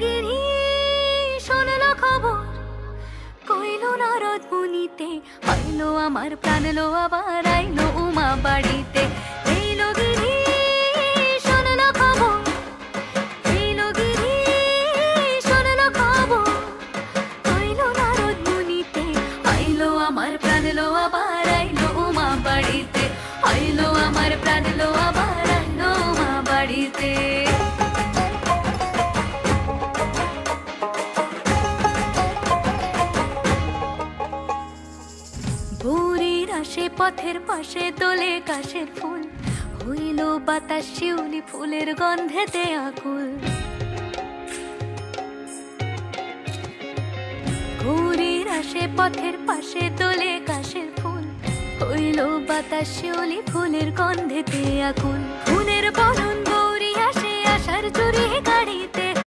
গিরি শোনলো খবর, কইলো নারদ মুনিতে, আইলো আমার প্রাণ লো আবার আইলো উমা বাড়িতে। এইলো গিরি শোনলো খবর, এইলো গিরি শোনলো খবর, কইলো নারদ মুনিতে, আইলো আমার প্রাণ লো আবার আইলো উমা বাড়িতে, আইলো আমার প্রাণ লো আবার আইলো উমা বাড়িতে। ভোরের আসে পথের পাশে দোলে কাশের ফুল, হইল বাতাস শিউলি ফুলের গন্ধেতে আকুল। ভোরের আসে পথের পাশে দোলে কাশের ফুল, হইল বাতাস শিউলি ফুলের গন্ধেতে আকুল। ফুলের বরণ গৌরী আসে আশার চুরি গাড়িতে,